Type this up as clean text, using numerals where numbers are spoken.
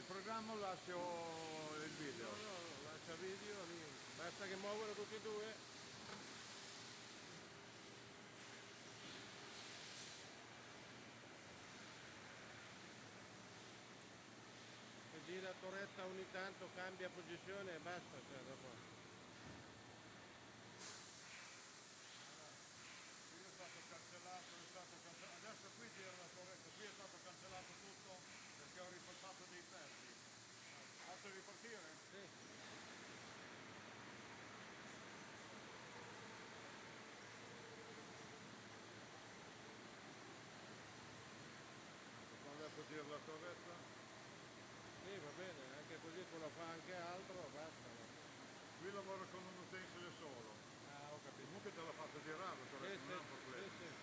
il programma o lascio il video? No, lascia video lì, basta che muovono tutti e due. Se gira torretta ogni tanto cambia posizione e basta, cioè dopo. Adesso qui gira la torretta, qui è stato cancellato tutto perché ho ripassato dei pezzi. Faccio ripartire? Sì. Quando adesso gira la torretta? Sì, va bene, anche così quello fa anche altro, basta. Qui lavoro con un utensile solo. Ah, ho capito. Comunque te l'ho fatto girare la torretta, Sì, non è un sì, problema. sì, sì.